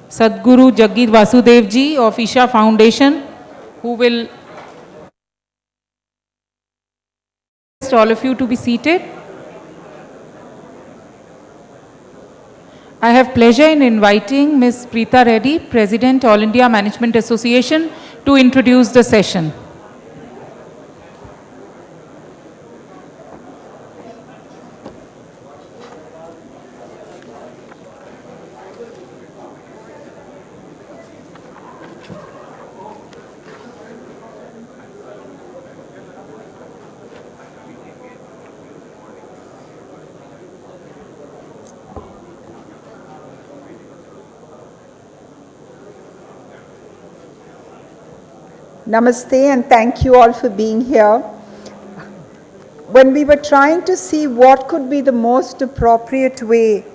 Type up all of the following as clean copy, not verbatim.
Sadhguru Jaggi Vasudev ji of Isha Foundation, who will ask all of you to be seated. I have pleasure in inviting Ms. Preeta Reddy, President, All India Management Association, to introduce the session. Namaste and thank you all for being here. When we were trying to see what could be the most appropriate way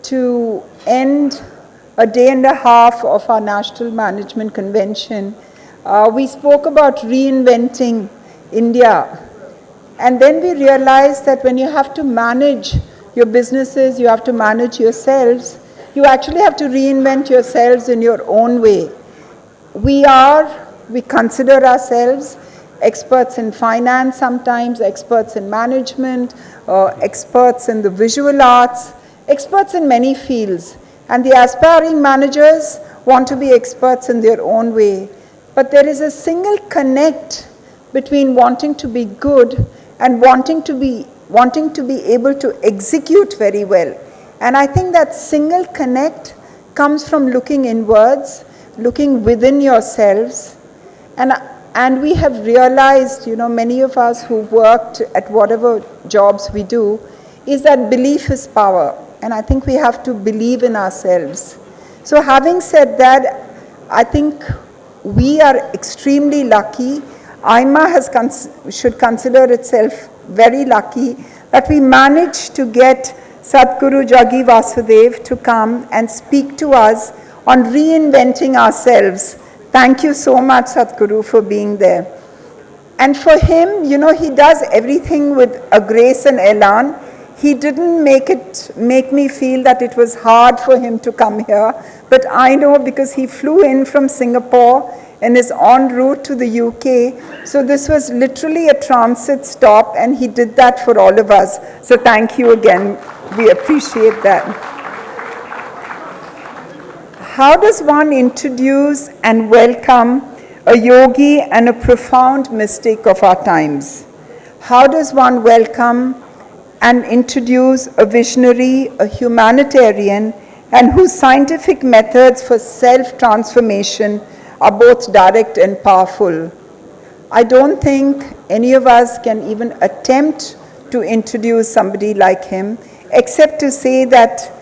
to end a day and a half of our National Management Convention, we spoke about reinventing India. And then we realized that when you have to manage your businesses, you have to manage yourselves, you actually have to reinvent yourselves in your own way. We consider ourselves experts in finance sometimes, experts in management, experts in the visual arts, experts in many fields. And the aspiring managers want to be experts in their own way. But there is a single connect between wanting to be good and wanting to be able to execute very well. And I think that single connect comes from looking inwards, looking within yourselves. And we have realized, many of us who worked at whatever jobs we do, is that belief is power. And I think we have to believe in ourselves. So having said that, I think we are extremely lucky. IMA should consider itself very lucky that we managed to get Sadhguru Jaggi Vasudev to come and speak to us on reinventing ourselves. Thank you so much, Sadhguru, for being there. And for him, he does everything with a grace and elan. He didn't make me feel that it was hard for him to come here, but I know because he flew in from Singapore and is en route to the UK. So this was literally a transit stop, and he did that for all of us. So thank you again. We appreciate that. How does one introduce and welcome a yogi and a profound mystic of our times? How does one welcome and introduce a visionary, a humanitarian, and whose scientific methods for self-transformation are both direct and powerful? I don't think any of us can even attempt to introduce somebody like him, except to say that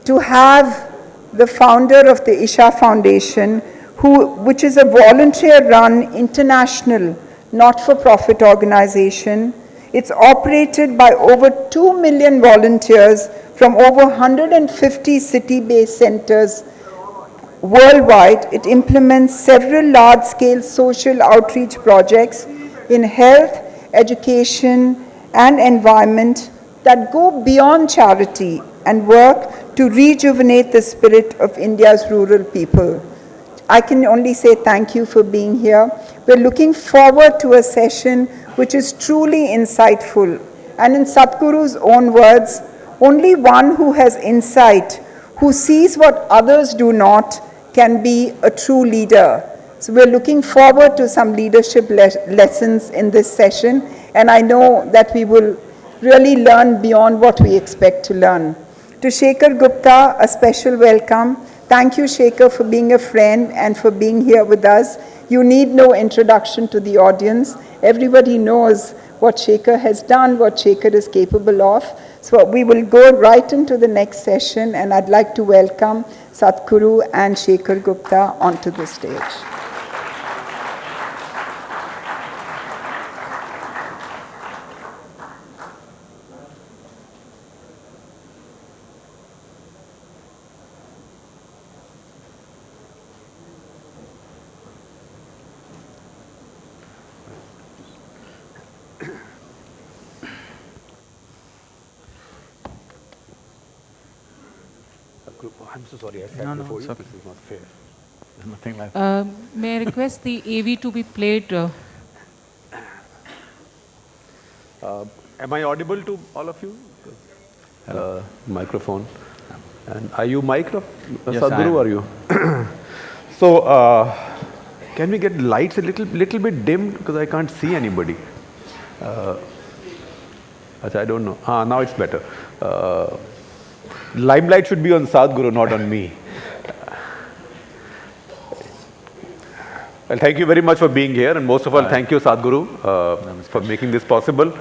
to have the founder of the Isha Foundation, which is a volunteer-run international not-for-profit organization. It's operated by over 2 million volunteers from over 150 city-based centers worldwide. It implements several large-scale social outreach projects in health, education, and environment that go beyond charity and work to rejuvenate the spirit of India's rural people. I can only say thank you for being here. We're looking forward to a session which is truly insightful. And in Sadhguru's own words, only one who has insight, who sees what others do not, can be a true leader. So we're looking forward to some leadership lessons in this session, and I know that we will really learn beyond what we expect to learn. To Shekhar Gupta, a special welcome. Thank you, Shekhar, for being a friend and for being here with us. You need no introduction to the audience. Everybody knows what Shekhar has done, what Shekhar is capable of. So we will go right into the next session, and I'd like to welcome Sadhguru and Shekhar Gupta onto the stage. group. Oh, I'm so sorry, I sat No, before it's you. okay. This is not fair. There's nothing like that. May I request the AV to be played? Am I audible to all of you? Microphone. And are you mic'd up, Yes, I Sadhguru, am. are you? So, can we get lights a little bit dimmed because I can't see anybody? I don't know. Now it's better. Limelight should be on Sadhguru, not on me. Well, thank you very much for being here, and most of all, thank you, Sadhguru, for making this possible.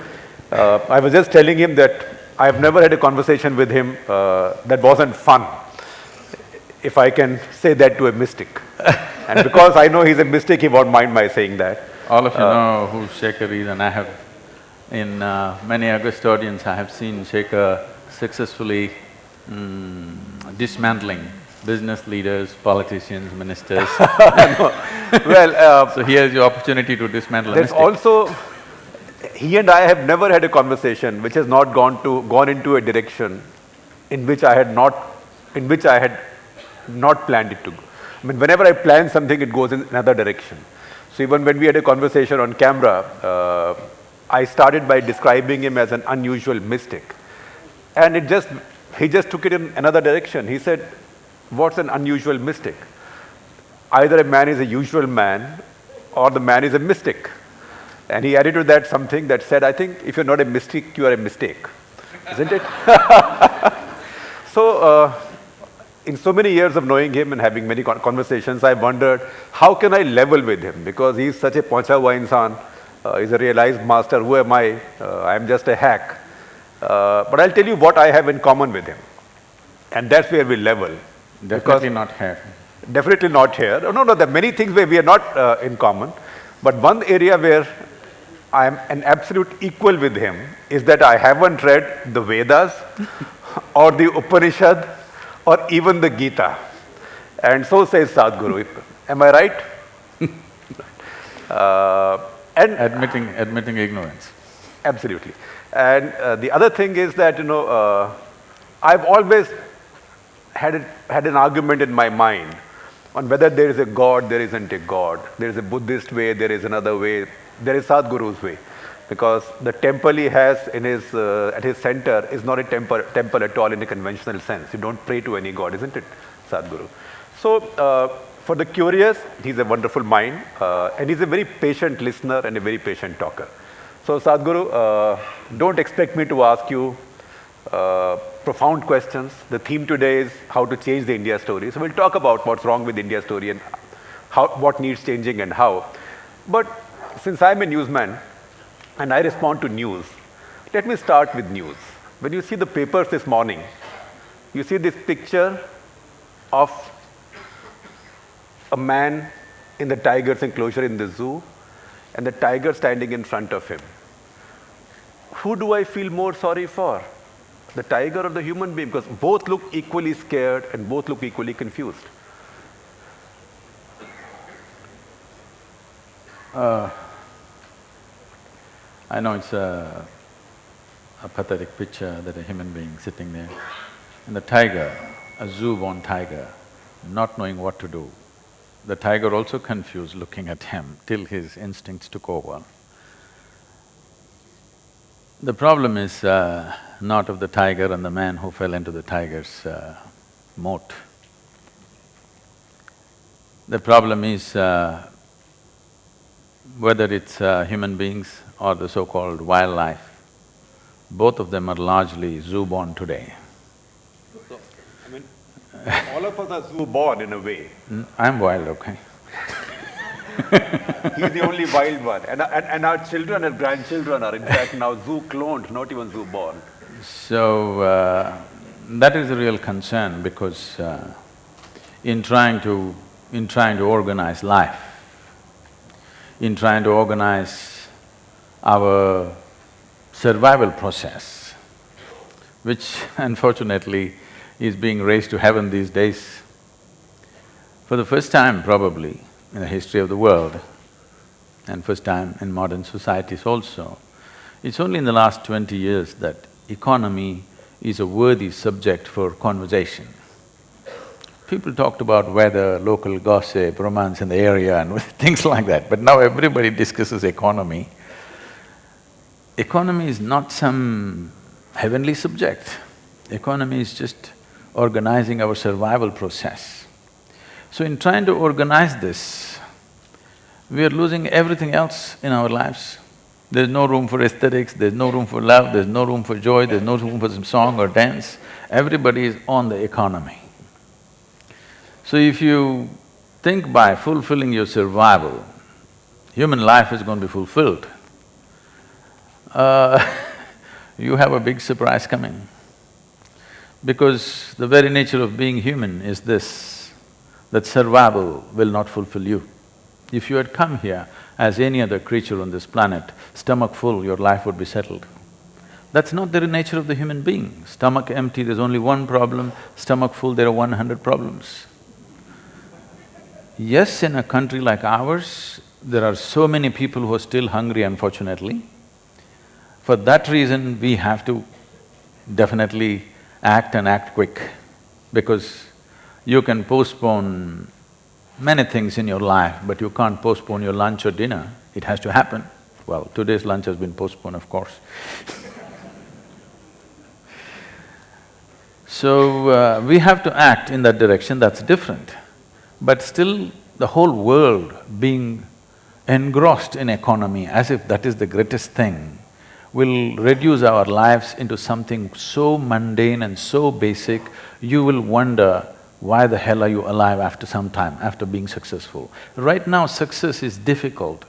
I was just telling him that I've never had a conversation with him that wasn't fun, if I can say that to a mystic. And because I know he's a mystic, he won't mind my saying that. All of you know who Shekhar is, and I have, in many August audience, I have seen Shekhar successfully dismantling business leaders, politicians, ministers. Well, So here's your opportunity to dismantle a there's mystic. also, he and I have never had a conversation which has not gone into a direction in which I had not planned it to go. I mean, whenever I plan something, it goes in another direction. So even when we had a conversation on camera, I started by describing him as an unusual mystic. And he just took it in another direction. He said, what's an unusual mystic? Either a man is a usual man or the man is a mystic. And he added to that something that said, I think if you're not a mystic, you are a mistake. Isn't it? So, in so many years of knowing him and having many conversations, I wondered, how can I level with him? Because he's such a Pancha hua insan, he's a realized master. Who am I? I'm just a hack. But I'll tell you what I have in common with him. And that's where we level. Definitely not here. Definitely not here. No, there are many things where we are not in common. But one area where I am an absolute equal with him is that I haven't read the Vedas or the Upanishad or even the Gita. And so says Sadhguru. Am I right? And Admitting ignorance. absolutely. And the other thing is that, I've always had an argument in my mind on whether there is a God, there isn't a God. There is a Buddhist way, there is another way, there is Sadhguru's way. Because the temple he has at his center is not a temple at all in a conventional sense. You don't pray to any God, isn't it, Sadhguru? So, for the curious, he's a wonderful mind, and he's a very patient listener and a very patient talker. So, Sadhguru, don't expect me to ask you profound questions. The theme today is how to change the India story. So we'll talk about what's wrong with India story and what needs changing and how. But since I'm a newsman and I respond to news, let me start with news. When you see the papers this morning, you see this picture of a man in the tiger's enclosure in the zoo and the tiger standing in front of him. Who do I feel more sorry for? The tiger or the human being? Because both look equally scared and both look equally confused. I know it's a pathetic picture that a human being sitting there. And the tiger, a zoo-born tiger, not knowing what to do. The tiger also confused, looking at him till his instincts took over. The problem is not of the tiger and the man who fell into the tiger's moat. The problem is whether it's human beings or the so-called wildlife, both of them are largely zoo-born today. So, I mean, all of us are zoo-born in a way. I'm wild, okay? He's the only wild one. And our children and grandchildren are in fact now zoo-cloned, not even zoo-born. So, that is a real concern because in trying to organize life, in trying to organize our survival process, which unfortunately is being raised to heaven these days, for the first time probably in the history of the world, and first time in modern societies also, it's only in the last 20 years that economy is a worthy subject for conversation. people talked about weather, local gossip, romance in the area and things like that, but now everybody discusses economy. Economy is not some heavenly subject. Economy is just organizing our survival process. So in trying to organize this, we are losing everything else in our lives. There's no room for aesthetics, there's no room for love, there's no room for joy, there's no room for some song or dance. Everybody is on the economy. So if you think by fulfilling your survival, human life is going to be fulfilled, you have a big surprise coming. Because the very nature of being human is this, that survival will not fulfill you. If you had come here as any other creature on this planet, stomach full, your life would be settled. That's not the nature of the human being. Stomach empty, there's only one problem, stomach full, there are 100 problems. Yes, in a country like ours, there are so many people who are still hungry, unfortunately. For that reason, we have to definitely act and act quick, because you can postpone many things in your life, but you can't postpone your lunch or dinner, it has to happen. Well, today's lunch has been postponed, of course. So, we have to act in that direction, that's different. But still, the whole world being engrossed in economy as if that is the greatest thing will reduce our lives into something so mundane and so basic, you will wonder, why the hell are you alive after some time, after being successful? Right now, success is difficult.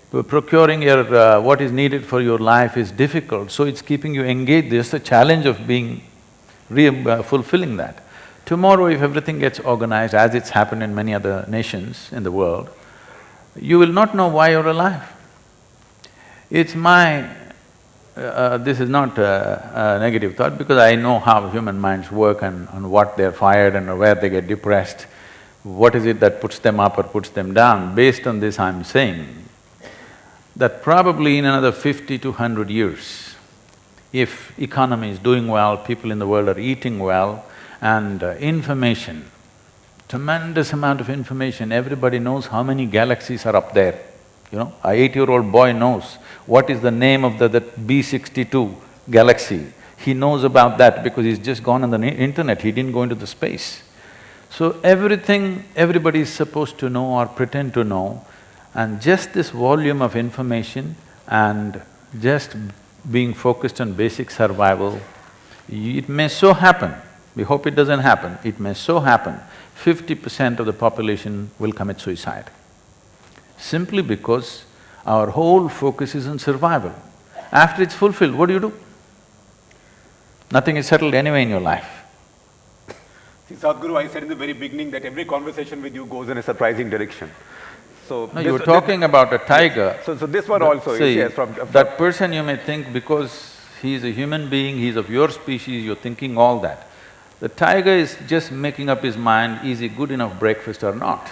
Procuring your… what is needed for your life is difficult, so it's keeping you engaged. There's a challenge of being… fulfilling that. Tomorrow, if everything gets organized as it's happened in many other nations in the world, you will not know why you're alive. It's my… this is not a negative thought, because I know how human minds work and on what they're fired and where they get depressed, what is it that puts them up or puts them down. Based on this, I'm saying that probably in another 50 to 100 years, if economy is doing well, people in the world are eating well, and information, tremendous amount of information, everybody knows how many galaxies are up there. You know, a 8-year-old boy knows what is the name of that B62 galaxy. He knows about that because he's just gone on the internet, he didn't go into the space. So everything everybody is supposed to know or pretend to know, and just this volume of information and just being focused on basic survival, it may so happen, we hope it doesn't happen, it may so happen, 50% of the population will commit suicide. Simply because our whole focus is on survival. After it's fulfilled, what do? Nothing is settled anyway in your life. See, Sadhguru, I said in the very beginning that every conversation with you goes in a surprising direction. So… No, you were talking about a tiger. So this one also is… See, yes, from… that person you may think because he is a human being, he is of your species, you're thinking all that. The tiger is just making up his mind, is he good enough breakfast or not?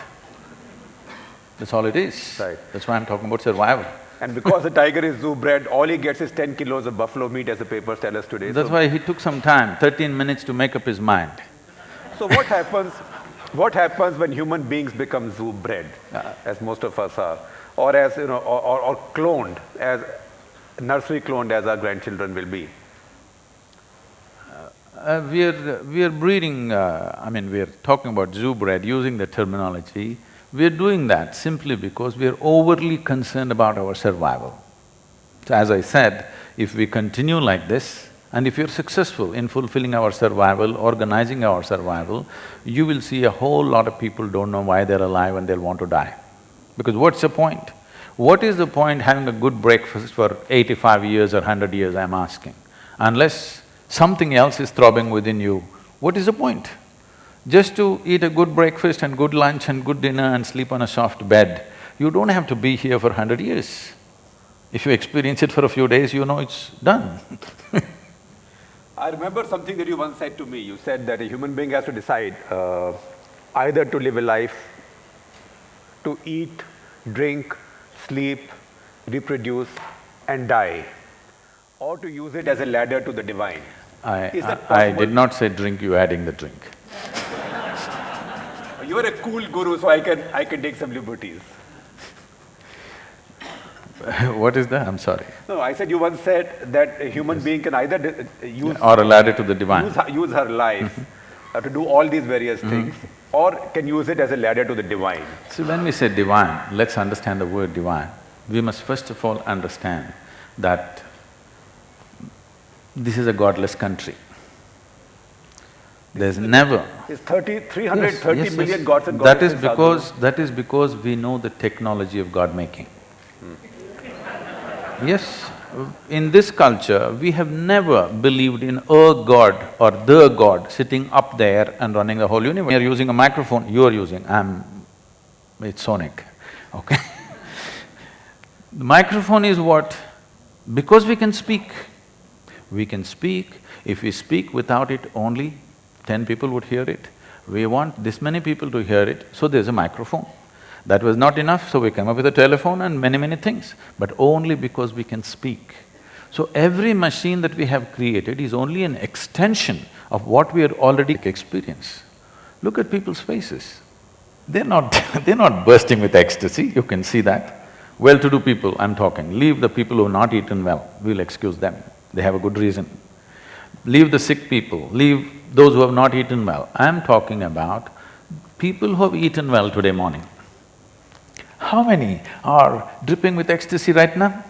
That's all it is. Right. That's why I'm talking about survival. And because the tiger is zoo bred, all he gets is 10 kilos of buffalo meat, as the papers tell us today. That's why he took some time, 13 minutes to make up his mind. So what happens when human beings become zoo bred, as most of us are, or as or cloned, as nursery cloned as our grandchildren will be? We are breeding… we are talking about zoo bred, using the terminology. We are doing that simply because we are overly concerned about our survival. So as I said, if we continue like this, and if you're successful in fulfilling our survival, organizing our survival, you will see a whole lot of people don't know why they're alive and they'll want to die. Because what's the point? What is the point having a good breakfast for 85 years or 100 years, I'm asking? Unless something else is throbbing within you, what is the point? Just to eat a good breakfast and good lunch and good dinner and sleep on a soft bed, you don't have to be here for 100 years. If you experience it for a few days, you know it's done. I remember something that you once said to me. You said that a human being has to decide either to live a life, to eat, drink, sleep, reproduce and die, or to use it as a ladder to the divine. I did not say drink, you're adding the drink. You're a cool guru, so I can take some liberties. What is that? I'm sorry. No, I said you once said that a human being can either use Or a ladder to the divine. use her life to do all these various things, or can use it as a ladder to the divine. See, when we say divine, let's understand the word divine. We must first of all understand that this is a godless country. There's never… It's 330 Yes, million yes. gods and goddesses. That is because we know the technology of God making. Yes, in this culture, we have never believed in a god or the god sitting up there and running the whole universe. We are using a microphone, you are using, it's sonic, okay? The microphone is what? Because we can speak. We can speak. If we speak without it, only 10 people would hear it. We want this many people to hear it, so there's a microphone. That was not enough, so we came up with a telephone and many things, but only because we can speak. So every machine that we have created is only an extension of what we are already experience. Look at people's faces. They're not they're not bursting with ecstasy, you can see that. Well-to-do people, I'm talking, leave the people who have not eaten well, we'll excuse them, they have a good reason. Leave the sick people, leave those who have not eaten well. I'm talking about people who have eaten well today morning. How many are dripping with ecstasy right now?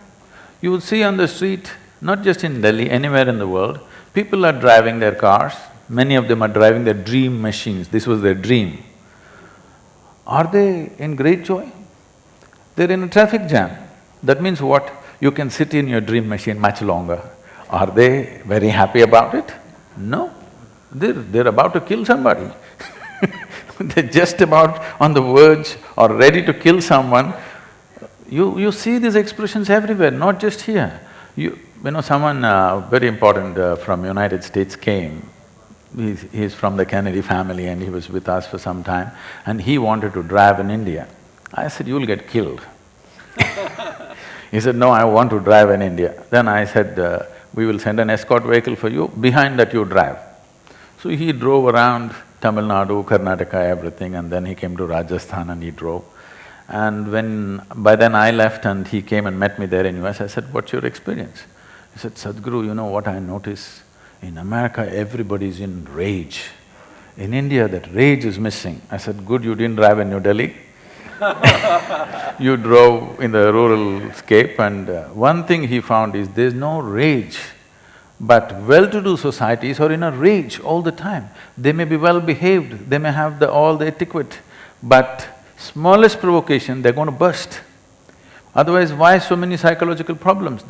You will see on the street, not just in Delhi, anywhere in the world, people are driving their cars, many of them are driving their dream machines, this was their dream. Are they in great joy? They're in a traffic jam. That means what? You can sit in your dream machine much longer. Are they very happy about it? No, they're about to kill somebody. They're just about on the verge or ready to kill someone. You see these expressions everywhere, not just here. You know, someone very important from United States came. He's from the Kennedy family and he was with us for some time, and he wanted to drive in India. I said, you'll get killed. He said, no, I want to drive in India. Then I said, we will send an escort vehicle for you, behind that you drive. So he drove around Tamil Nadu, Karnataka, everything, and then he came to Rajasthan and he drove. And by then I left and he came and met me there in US, I said, what's your experience? He said, Sadhguru, you know what I notice? In America, everybody's in rage. In India, that rage is missing. I said, good, you didn't drive in New Delhi. You drove in the rural scape, and one thing he found is there's no rage. But well-to-do societies are in a rage all the time. They may be well-behaved, they may have all the etiquette, but smallest provocation, they're going to burst. Otherwise, why so many psychological problems?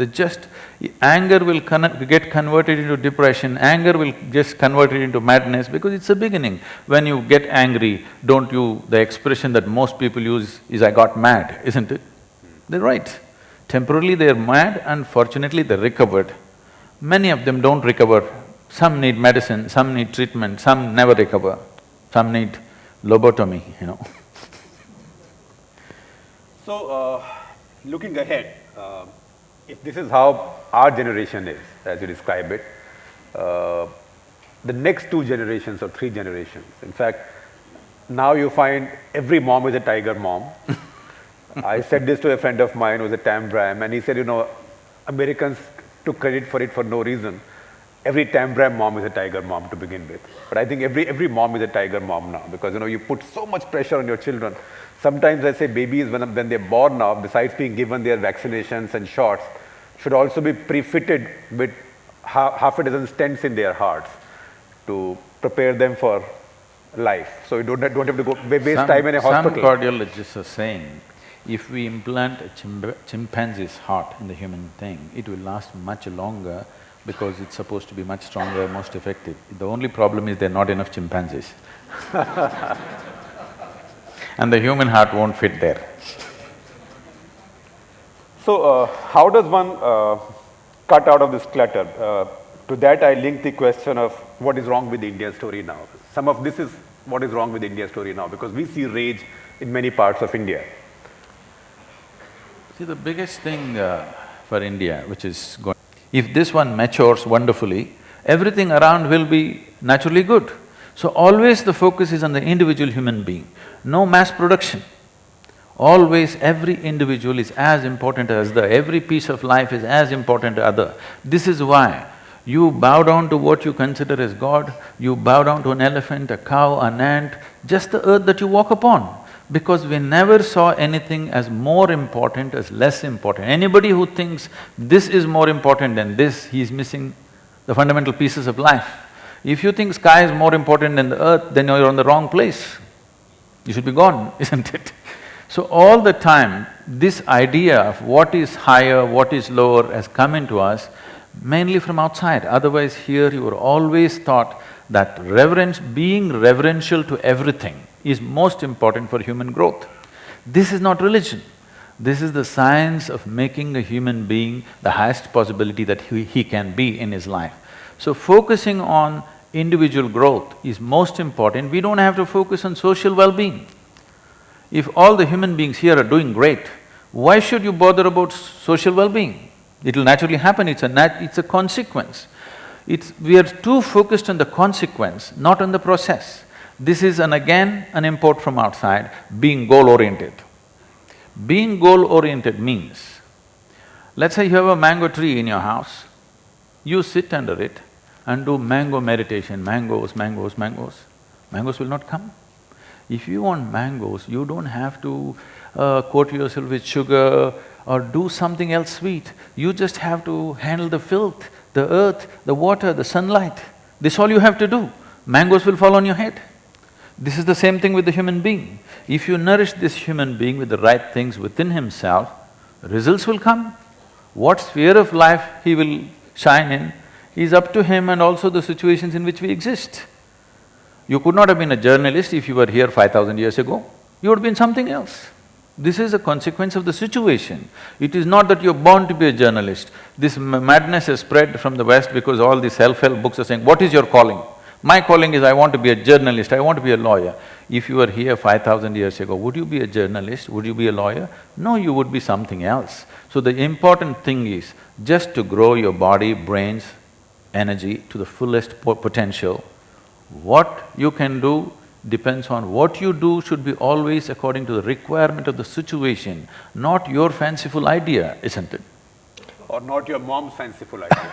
Anger will get converted into depression, anger will just convert it into madness because it's a beginning. When you get angry, the expression that most people use is, I got mad, isn't it? They're right. Temporarily they're mad and fortunately they recovered. Many of them don't recover. Some need medicine, some need treatment, some never recover, some need lobotomy, you know. So, looking ahead, if this is how our generation is, as you describe it, the next 2 generations or 3 generations, in fact, now you find every mom is a tiger mom. I said this to a friend of mine who was a Tambram, and he said, you know, Americans took credit for it for no reason. Every Tambram mom is a tiger mom to begin with. But I think every mom is a tiger mom now, because you know, you put so much pressure on your children. Sometimes I say babies, when they're born now, besides being given their vaccinations and shots, should also be pre-fitted with half a dozen stents in their hearts to prepare them for life. So you don't have to go waste time in a hospital. Some cardiologists are saying, if we implant a chimpanzee's heart in the human thing, it will last much longer because it's supposed to be much stronger, most effective. The only problem is there are not enough chimpanzees. And the human heart won't fit there. So, how does one cut out of this clutter? To that I link the question of what is wrong with the India story now. Some of this is what is wrong with the India story now, because we see rage in many parts of India. See, the biggest thing for India, which is if this one matures wonderfully, everything around will be naturally good. So always the focus is on the individual human being, no mass production. Always every individual is as important as every piece of life is as important as other. This is why you bow down to what you consider as God, you bow down to an elephant, a cow, an ant, just the earth that you walk upon. Because we never saw anything as more important, as less important. Anybody who thinks this is more important than this, he is missing the fundamental pieces of life. If you think sky is more important than the earth, then you're on the wrong place. You should be gone, isn't it? So all the time, this idea of what is higher, what is lower has come into us mainly from outside. Otherwise here you were always taught that being reverential to everything is most important for human growth. This is not religion. This is the science of making a human being the highest possibility that he can be in his life. So focusing on individual growth is most important. We don't have to focus on social well-being. If all the human beings here are doing great, why should you bother about social well-being? It'll naturally happen, it's a consequence. We are too focused on the consequence, not on the process. This is again an import from outside, being goal-oriented. Being goal-oriented means, let's say you have a mango tree in your house, you sit under it and do mango meditation, mangoes, mangoes, mangoes. Mangoes will not come. If you want mangoes, you don't have to coat yourself with sugar or do something else sweet. You just have to handle the filth, the earth, the water, the sunlight. This all you have to do. Mangoes will fall on your head. This is the same thing with the human being. If you nourish this human being with the right things within himself, results will come. What sphere of life he will shine in is up to him and also the situations in which we exist. You could not have been a journalist if you were here 5,000 years ago. You would have been something else. This is a consequence of the situation. It is not that you're born to be a journalist. This madness has spread from the West because all these self-help books are saying, what is your calling? My calling is I want to be a journalist, I want to be a lawyer. If you were here 5,000 years ago, would you be a journalist? Would you be a lawyer? No, you would be something else. So the important thing is just to grow your body, brains, energy to the fullest potential. What you can do depends on what you do should be always according to the requirement of the situation, not your fanciful idea, isn't it? Or not your mom's fanciful idea.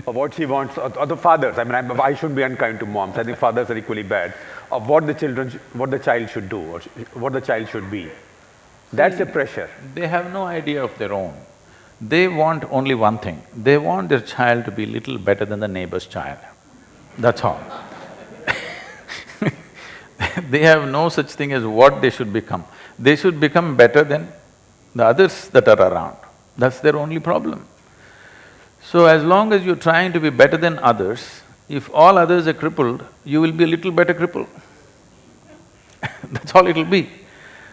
Or what she wants, or the fathers. I mean, I shouldn't be unkind to moms. I think fathers are equally bad. Of what the child should do, or what the child should be. That's the pressure. They have no idea of their own. They want only one thing. They want their child to be little better than the neighbor's child. That's all. They have no such thing as what they should become. They should become better than the others that are around. That's their only problem. So as long as you're trying to be better than others, if all others are crippled, you will be a little better crippled. That's all it'll be.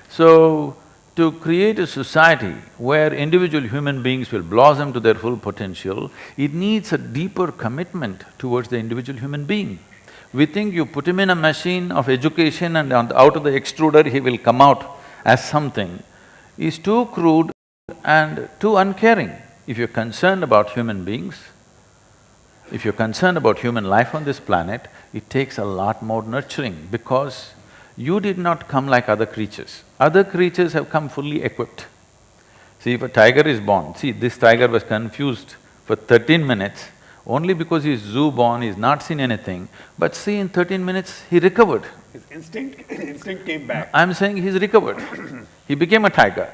So, to create a society where individual human beings will blossom to their full potential, it needs a deeper commitment towards the individual human being. We think you put him in a machine of education and out of the extruder he will come out as something, is too crude and too uncaring. If you're concerned about human beings, if you're concerned about human life on this planet, it takes a lot more nurturing because you did not come like other creatures. Other creatures have come fully equipped. See, if a tiger is born, see, this tiger was confused for 13 minutes only because he's zoo-born, he's not seen anything, but see, in 13 minutes, he recovered. His instinct came back. I'm saying he's recovered. He became a tiger.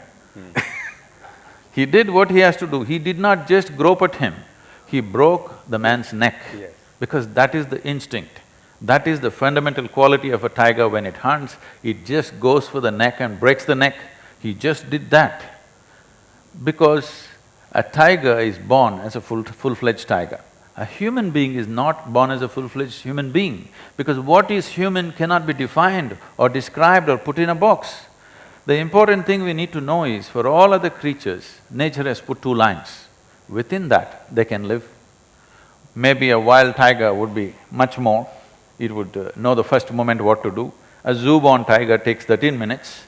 He did what he has to do. He did not just grope at him, he broke the man's neck. Yes. Because that is the instinct. That is the fundamental quality of a tiger when it hunts, it just goes for the neck and breaks the neck. He just did that. Because a tiger is born as a full-fledged tiger. A human being is not born as a full-fledged human being because what is human cannot be defined or described or put in a box. The important thing we need to know is, for all other creatures, nature has put two lines. Within that, they can live. Maybe a wild tiger would be much more, it would know the first moment what to do. A zoo-born tiger takes 13 minutes.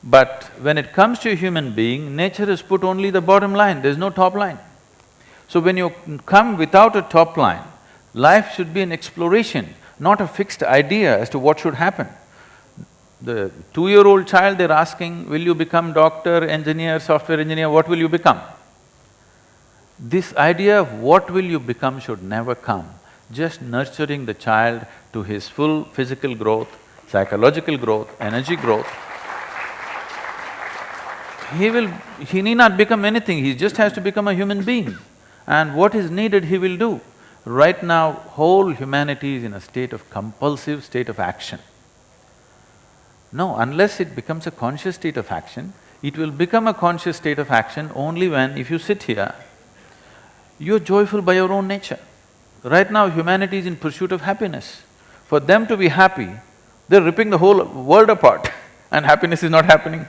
But when it comes to a human being, nature has put only the bottom line, there's no top line. So when you come without a top line, life should be an exploration. not a fixed idea as to what should happen. The 2-year-old child, they're asking, will you become doctor, engineer, software engineer, what will you become? This idea of what will you become should never come. Just nurturing the child to his full physical growth, psychological growth, energy growth. He need not become anything, he just has to become a human being. And what is needed, he will do. Right now, whole humanity is in a state of compulsive state of action. No, unless it becomes a conscious state of action, it will become a conscious state of action only when, if you sit here, you're joyful by your own nature. Right now, humanity is in pursuit of happiness. For them to be happy, they're ripping the whole world apart and happiness is not happening.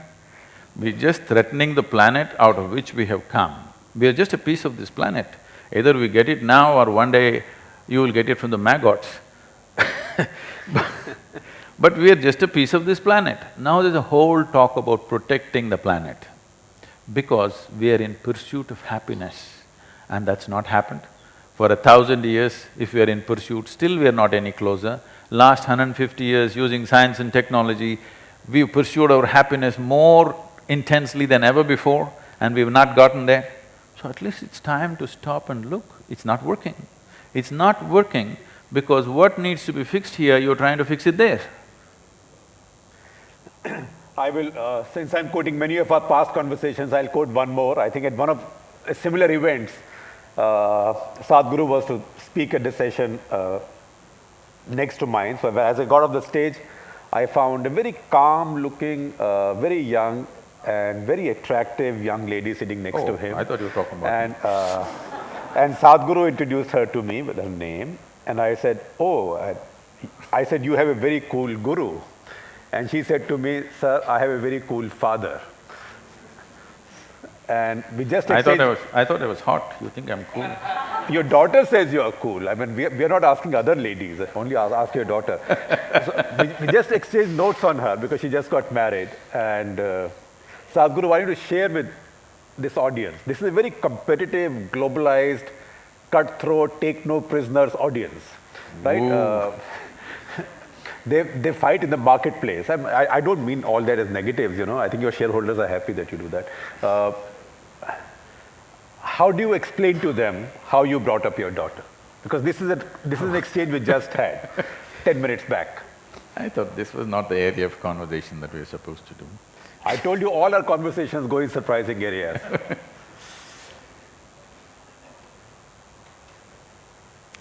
We're just threatening the planet out of which we have come. We are just a piece of this planet. Either we get it now or one day you will get it from the maggots. But we are just a piece of this planet. Now there's a whole talk about protecting the planet because we are in pursuit of happiness and that's not happened. For 1,000 years, if we are in pursuit, still we are not any closer. Last 150 years, using science and technology, we've pursued our happiness more intensely than ever before and we've not gotten there. So at least it's time to stop and look, it's not working. It's not working because what needs to be fixed here, you're trying to fix it there. I will, since I'm quoting many of our past conversations, I'll quote one more. I think at one of similar events, Sadhguru was to speak at the session next to mine. So as I got off the stage, I found a very calm-looking, very young and very attractive young lady sitting next to him. I thought you were talking about and Sadhguru introduced her to me with her name, and I said, I said, you have a very cool guru. And she said to me, sir, I have a very cool father. And we just exchanged… I thought I was hot, you think I'm cool? Your daughter says you are cool. I mean, we are not asking other ladies, only ask your daughter. So we just exchanged notes on her because she just got married. And Sadhguru, I wanted to share with this audience. This is a very competitive, globalized, cutthroat, take no prisoners audience, right? They fight in the marketplace. I don't mean all that as negatives, you know. I think your shareholders are happy that you do that. How do you explain to them how you brought up your daughter? Because this is an exchange we just had 10 minutes back. I thought this was not the area of conversation that we were supposed to do. I told you all our conversations go in surprising areas.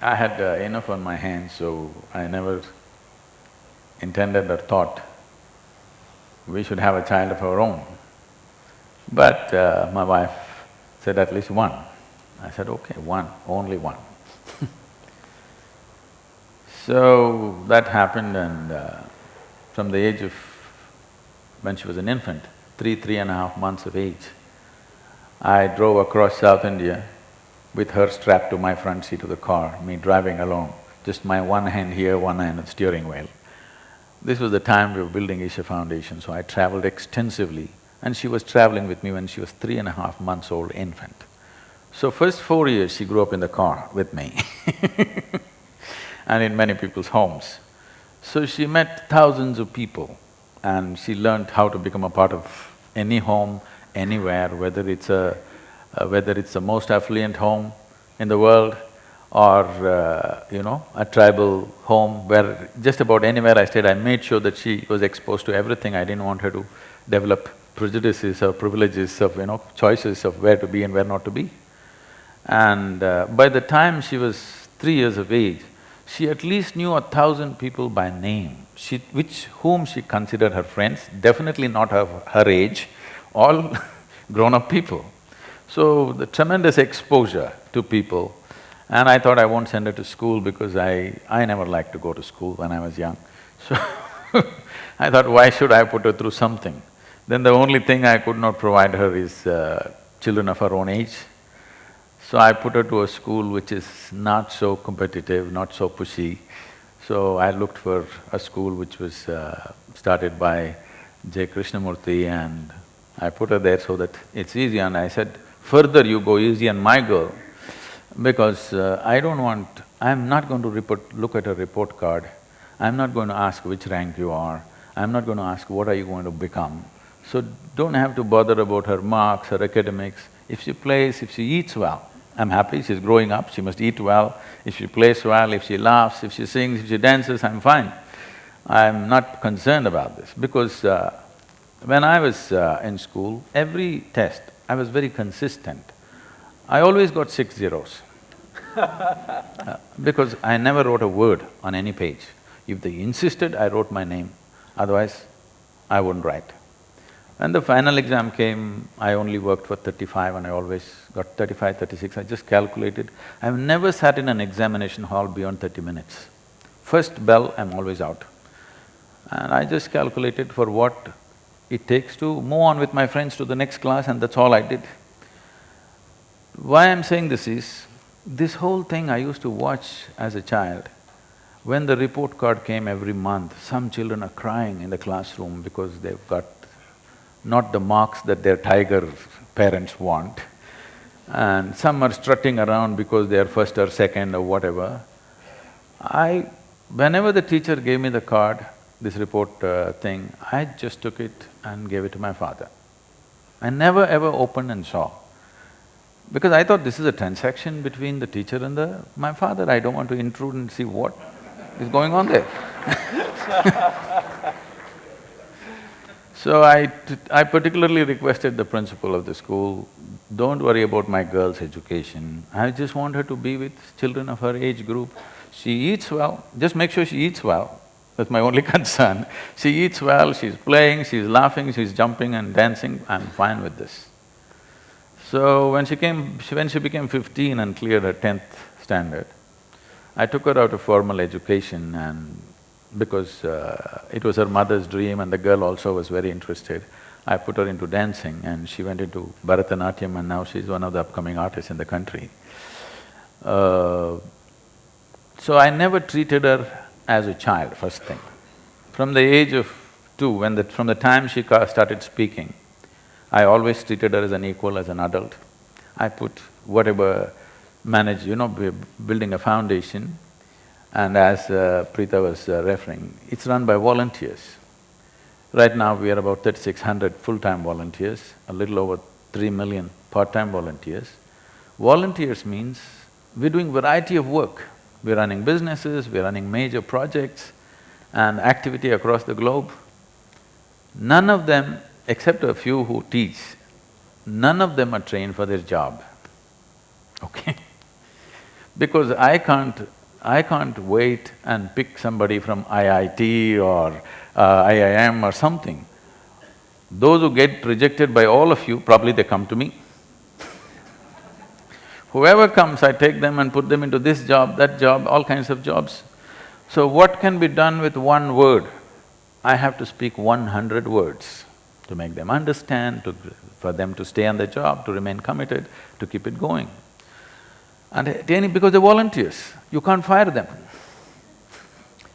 I had enough on my hands, so I never intended or thought we should have a child of our own. But my wife said at least one. I said, okay, one, only one. So that happened, and from the age of… when she was an infant, 3.5 months of age, I drove across South India with her strapped to my front seat of the car, me driving alone, just my one hand here, one hand on the steering wheel. This was the time we were building Isha Foundation, so I traveled extensively, and she was traveling with me when she was 3.5 months old infant. So first 4 years she grew up in the car with me and in many people's homes. So she met thousands of people and she learned how to become a part of any home, anywhere, whether it's the most affluent home in the world or, a tribal home where just about anywhere I stayed, I made sure that she was exposed to everything. I didn't want her to develop prejudices or privileges of, choices of where to be and where not to be. And by the time she was 3 years of age, she at least knew 1,000 people by name, whom she considered her friends, definitely not her age, all grown-up people. So the tremendous exposure to people, and I thought I won't send her to school because I never liked to go to school when I was young. So I thought, why should I put her through something? Then the only thing I could not provide her is children of her own age. So I put her to a school which is not so competitive, not so pushy. So I looked for a school which was started by J. Krishnamurti, and I put her there so that it's easy. And I said, further you go easy on my girl, because I don't want I'm not going to look at a report card. I'm not going to ask which rank you are. I'm not going to ask what are you going to become. So don't have to bother about her marks, her academics. If she plays, if she eats well, I'm happy, she's growing up, she must eat well. If she plays well, if she laughs, if she sings, if she dances, I'm fine. I'm not concerned about this because when I was in school, every test, I was very consistent. I always got 6 zeros because I never wrote a word on any page. If they insisted, I wrote my name, otherwise I wouldn't write. When the final exam came, I only worked for 35 and I always got 35, 36, I just calculated. I've never sat in an examination hall beyond 30 minutes. First bell, I'm always out. And I just calculated for what it takes to move on with my friends to the next class and that's all I did. Why I'm saying this is, this whole thing I used to watch as a child. When the report card came every month, some children are crying in the classroom because they've got not the marks that their tiger parents want, and some are strutting around because they are first or second or whatever. Whenever the teacher gave me the card, this report thing, I just took it and gave it to my father. I never ever opened and saw. Because I thought this is a transaction between the teacher and my father, I don't want to intrude and see what is going on there. So I particularly requested the principal of the school, don't worry about my girl's education, I just want her to be with children of her age group. She eats well, just make sure she eats well, that's my only concern. She eats well, she's playing, she's laughing, she's jumping and dancing, I'm fine with this. So when she became 15 and cleared her 10th standard, I took her out of formal education and because it was her mother's dream and the girl also was very interested, I put her into dancing and she went into Bharatanatyam and now she's one of the upcoming artists in the country. So I never treated her as a child, first thing. From the age of 2, from the time she started speaking, I always treated her as an equal, as an adult. I put whatever building a foundation, and as Preeta was referring, it's run by volunteers. Right now we are about 3,600 full-time volunteers, a little over 3 million part-time volunteers. Volunteers means we're doing variety of work. We're running businesses, we're running major projects and activity across the globe. None of them, except a few who teach, none of them are trained for their job, okay? Because I can't wait and pick somebody from IIT or IIM or something. Those who get rejected by all of you, probably they come to me. Whoever comes, I take them and put them into this job, that job, all kinds of jobs. So what can be done with one word? I have to speak 100 words to make them understand, for them to stay on the job, to remain committed, to keep it going. And because they're volunteers, you can't fire them.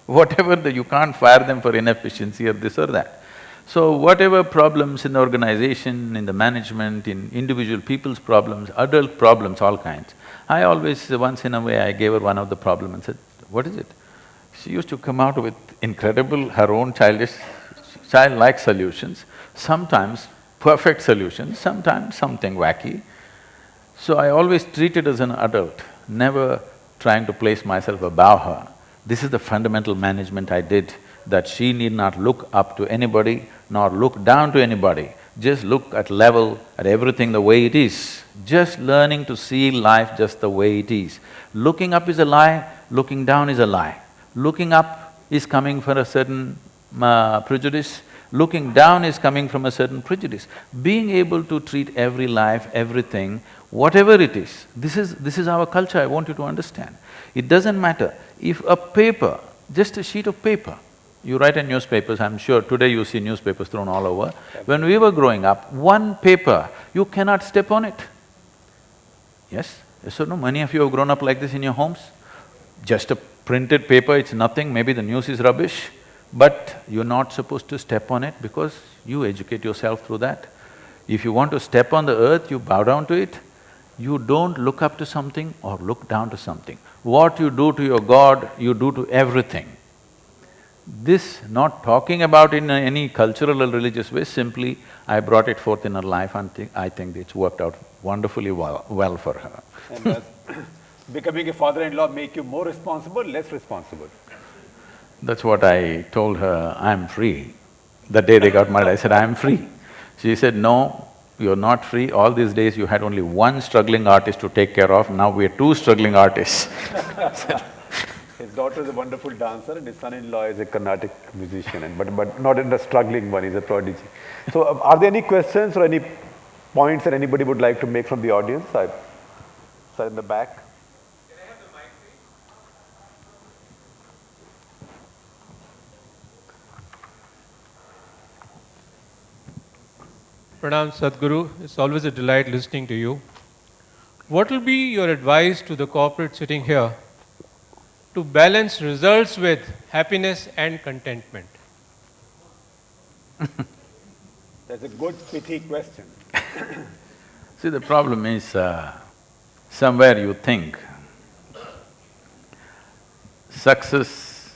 You can't fire them for inefficiency or this or that. So whatever problems in the organization, in the management, in individual people's problems, adult problems, all kinds, I always, once in a way, I gave her one of the problem and said, what is it? She used to come out with incredible, her own childlike solutions, sometimes perfect solutions, sometimes something wacky. So I always treated as an adult, never trying to place myself above her. This is the fundamental management I did, that she need not look up to anybody, nor look down to anybody, just look at level, at everything the way it is. Just learning to see life just the way it is. Looking up is a lie, looking down is a lie. Looking up is coming from a certain prejudice, looking down is coming from a certain prejudice. Being able to treat every life, everything, whatever it is, this is our culture, I want you to understand. It doesn't matter, if a paper, just a sheet of paper, you write in newspapers, I'm sure today you see newspapers thrown all over. When we were growing up, one paper, you cannot step on it. Yes? Yes or no? Many of you have grown up like this in your homes. Just a printed paper, it's nothing, maybe the news is rubbish, but you're not supposed to step on it because you educate yourself through that. If you want to step on the earth, you bow down to it. You don't look up to something or look down to something. What you do to your God, you do to everything. This not talking about in any cultural or religious way, simply I brought it forth in her life and I think it's worked out wonderfully well for her. And does becoming a father-in-law make you more responsible, less responsible? That's what I told her, I'm free. The day they got married, I said, I'm free. She said, no, you're not free. All these days you had only one struggling artist to take care of, now we're two struggling artists. His daughter is a wonderful dancer and his son-in-law is a Carnatic musician, but not in the struggling one, he's a prodigy. So are there any questions or any points that anybody would like to make from the audience? Sir in the back. Pranam Sadhguru, it's always a delight listening to you. What will be your advice to the corporate sitting here to balance results with happiness and contentment? That's a good, pithy question. See, the problem is, somewhere you think success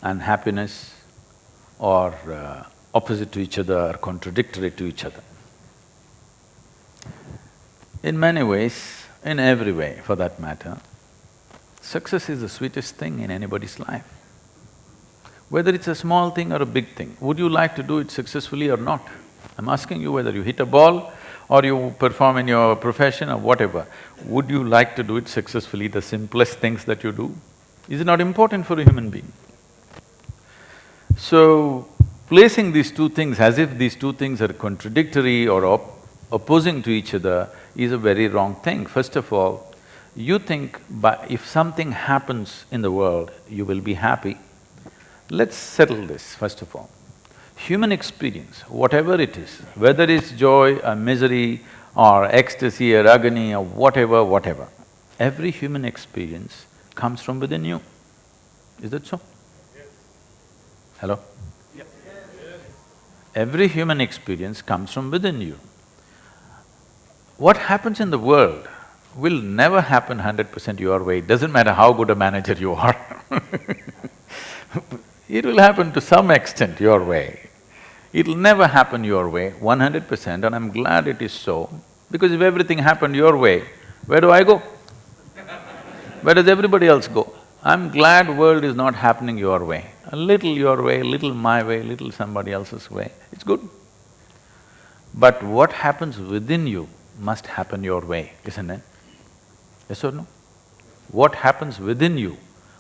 and happiness are opposite to each other, are contradictory to each other. In many ways, in every way for that matter, success is the sweetest thing in anybody's life. Whether it's a small thing or a big thing, would you like to do it successfully or not? I'm asking you whether you hit a ball or you perform in your profession or whatever, would you like to do it successfully, the simplest things that you do? Is it not important for a human being? So, placing these two things as if these two things are contradictory or opposing to each other is a very wrong thing. First of all, you think if something happens in the world, you will be happy. Let's settle this first of all. Human experience, whatever it is, whether it's joy or misery or ecstasy or agony or whatever, every human experience comes from within you. Is that so? Yes. Hello? Yes. Every human experience comes from within you. What happens in the world will never happen 100% your way, it doesn't matter how good a manager you are It will happen to some extent your way. It'll never happen your way 100%, and I'm glad it is so, because if everything happened your way, where do I go? Where does everybody else go? I'm glad world is not happening your way. A little your way, a little my way, a little somebody else's way, it's good. But what happens within you must happen your way, isn't it? Yes or no? What happens within you,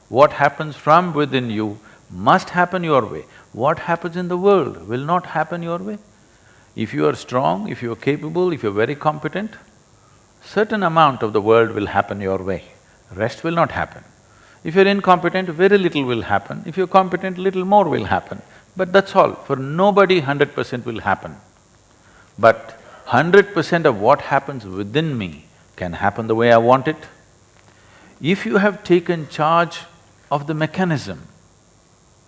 what happens from within you must happen your way. What happens in the world will not happen your way. If you are strong, if you are capable, if you're very competent, certain amount of the world will happen your way, rest will not happen. If you're incompetent, very little will happen. If you're competent, little more will happen. But that's all. For nobody 100% will happen. But 100% of what happens within me can happen the way I want it. If you have taken charge of the mechanism,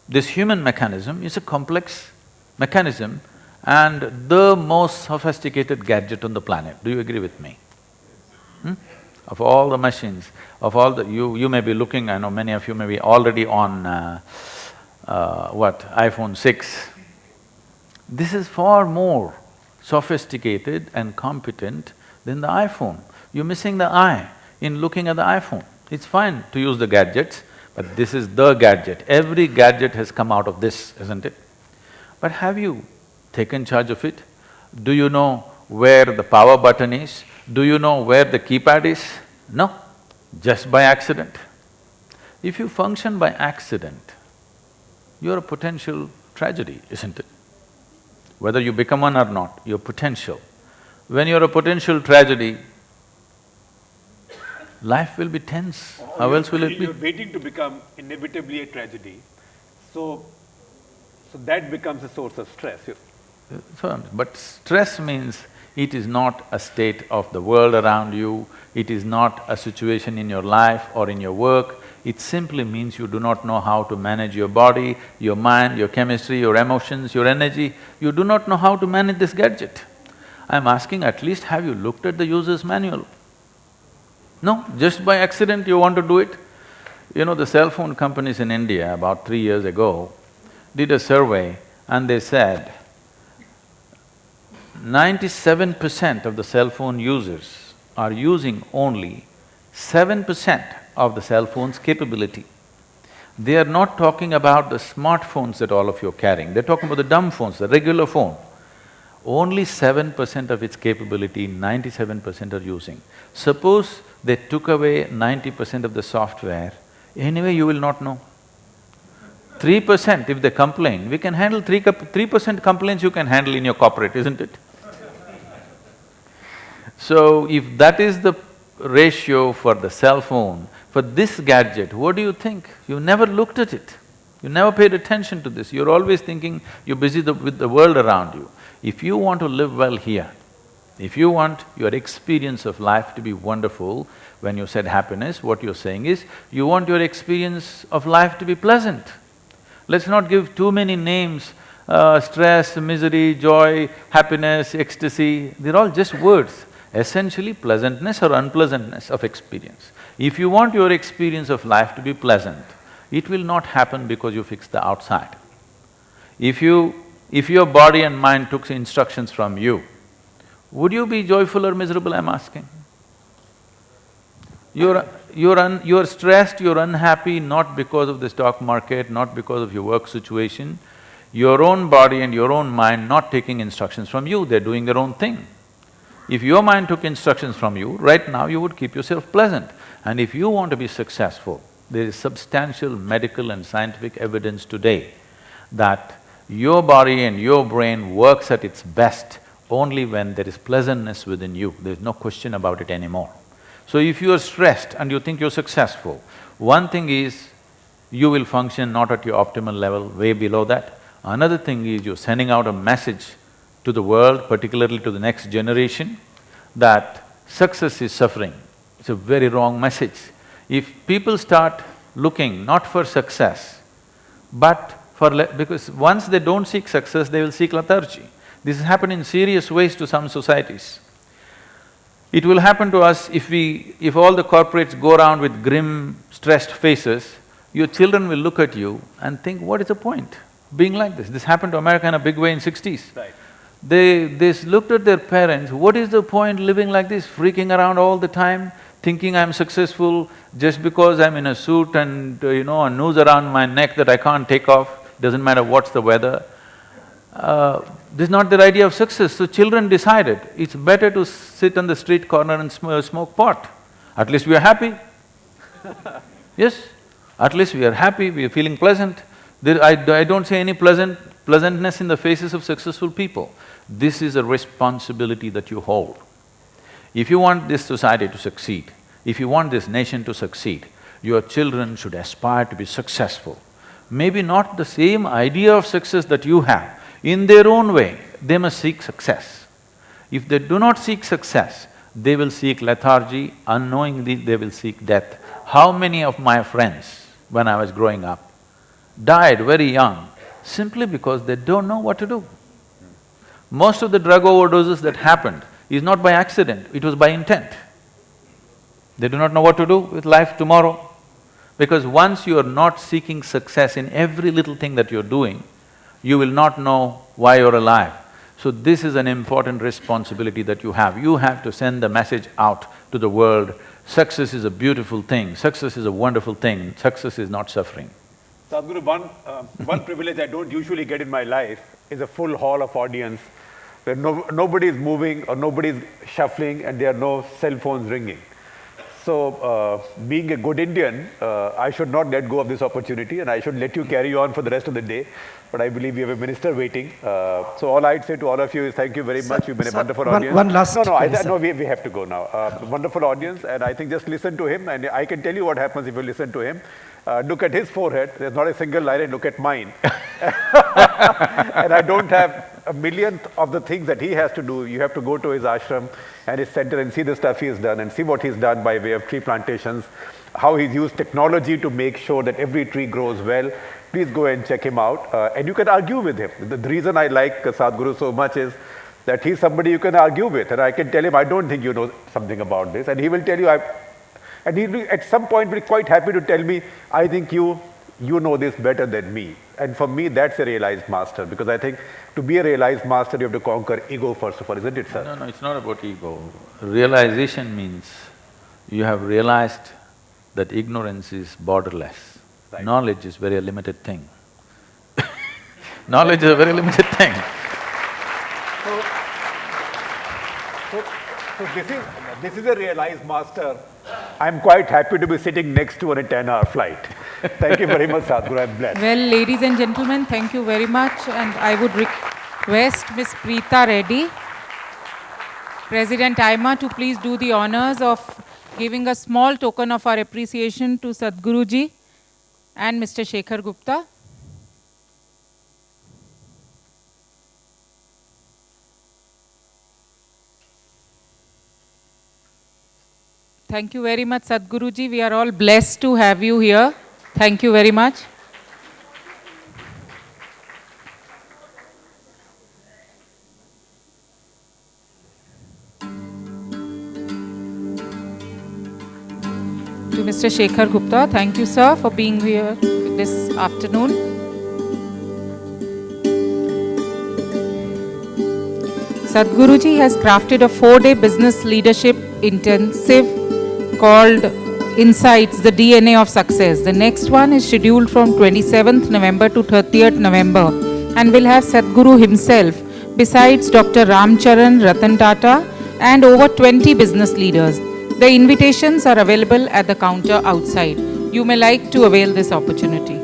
this human mechanism is a complex mechanism and the most sophisticated gadget on the planet. Do you agree with me? Of all the machines, of all the… You may be looking, I know many of you may be already on iPhone 6. This is far more sophisticated and competent than the iPhone. You're missing the eye in looking at the iPhone. It's fine to use the gadgets, but this is the gadget. Every gadget has come out of this, isn't it? But have you taken charge of it? Do you know where the power button is? Do you know where the keypad is? No, just by accident. If you function by accident, you're a potential tragedy, isn't it? Whether you become one or not, you're potential. When you're a potential tragedy, life will be tense. How else will it be? You're waiting to become inevitably a tragedy, so that becomes a source of stress. But stress means it is not a state of the world around you, it is not a situation in your life or in your work, it simply means you do not know how to manage your body, your mind, your chemistry, your emotions, your energy, you do not know how to manage this gadget. I'm asking, at least have you looked at the user's manual? No, just by accident you want to do it. You know, the cell phone companies in India about 3 years ago did a survey and they said 97% of the cell phone users are using only 7% of the cell phone's capability. They are not talking about the smartphones that all of you are carrying, they're talking about the dumb phones, the regular phone. Only 7% of its capability, 97% are using. Suppose they took away 90% of the software, anyway you will not know. 3% if they complain, we can handle 3% complaints you can handle in your corporate, isn't it? So, if that is the ratio for the cell phone, for this gadget, what do you think? You never looked at it, you never paid attention to this, you're always thinking you're busy with the world around you. If you want to live well here, if you want your experience of life to be wonderful, when you said happiness, what you're saying is, you want your experience of life to be pleasant. Let's not give too many names, stress, misery, joy, happiness, ecstasy, they're all just words. Essentially pleasantness or unpleasantness of experience. If you want your experience of life to be pleasant, it will not happen because you fix the outside. If your body and mind took instructions from you, would you be joyful or miserable, I'm asking? You're stressed, you're unhappy not because of the stock market, not because of your work situation. Your own body and your own mind not taking instructions from you, they're doing their own thing. If your mind took instructions from you, right now you would keep yourself pleasant. And if you want to be successful, there is substantial medical and scientific evidence today that your body and your brain works at its best only when there is pleasantness within you, there's no question about it anymore. So if you are stressed and you think you're successful, one thing is you will function not at your optimal level, way below that. Another thing is you're sending out a message to the world, particularly to the next generation, that success is suffering. It's a very wrong message. If people start looking not for success, but because once they don't seek success, they will seek lethargy. This has happened in serious ways to some societies. It will happen to us if all the corporates go around with grim, stressed faces, your children will look at you and think, what is the point being like this? This happened to America in a big way in 60s. Right. They looked at their parents, what is the point living like this, freaking around all the time, thinking I'm successful just because I'm in a suit and a noose around my neck that I can't take off, doesn't matter what's the weather. This is not their idea of success, so children decided, it's better to sit on the street corner and smoke pot. At least we are happy. Yes, at least we are happy, we are feeling pleasant. I don't see any pleasantness in the faces of successful people. This is a responsibility that you hold. If you want this society to succeed, if you want this nation to succeed, your children should aspire to be successful. Maybe not the same idea of success that you have, in their own way, they must seek success. If they do not seek success, they will seek lethargy, unknowingly they will seek death. How many of my friends, when I was growing up, died very young simply because they don't know what to do. Most of the drug overdoses that happened is not by accident, it was by intent. They do not know what to do with life tomorrow. Because once you are not seeking success in every little thing that you're doing, you will not know why you're alive. So this is an important responsibility that you have. You have to send the message out to the world, success is a beautiful thing, success is a wonderful thing, success is not suffering. Sadhguru, one privilege I don't usually get in my life is a full hall of audience where nobody is moving or nobody is shuffling and there are no cell phones ringing. So, being a good Indian, I should not let go of this opportunity and I should let you carry on for the rest of the day. But I believe we have a minister waiting. So all I'd say to all of you is thank you very much. You've been a wonderful audience. One last… No, we have to go now. Wonderful audience, and I think just listen to him, and I can tell you what happens if you listen to him. Look at his forehead, there's not a single line, and look at mine. And I don't have a millionth of the things that he has to do. You have to go to his ashram and his center and see the stuff he has done and see what he's done by way of tree plantations, how he's used technology to make sure that every tree grows well. Please go and check him out. And you can argue with him. The reason I like Sadhguru so much is that he's somebody you can argue with. And I can tell him, I don't think you know something about this. And he will tell you, And he'll be, at some point, be quite happy to tell me, I think you know this better than me. And for me, that's a realized master, because I think to be a realized master, you have to conquer ego first of all, isn't it, sir? No, no, it's not about ego. Realization means you have realized that ignorance is borderless. Right. Knowledge is very limited thing. Knowledge is a very limited thing. So this is a realized master. I'm quite happy to be sitting next to on a 10-hour flight. Thank you very much, Sadhguru. I'm blessed. Well, ladies and gentlemen, thank you very much, and I would request Ms. Preeta Reddy, President IMA, to please do the honors of giving a small token of our appreciation to Sadhguruji and Mr. Shekhar Gupta. Thank you very much, Sadhguruji. We are all blessed to have you here. Thank you very much. To Mr. Shekhar Gupta, thank you, sir, for being here this afternoon. Sadhguruji has crafted a 4-day business leadership intensive called Insights, the DNA of Success. The next one is scheduled from 27th November to 30th November and will have Sadhguru himself, besides Dr. Ramcharan, Ratan Tata, and over 20 business leaders. The invitations are available at the counter outside. You may like to avail this opportunity.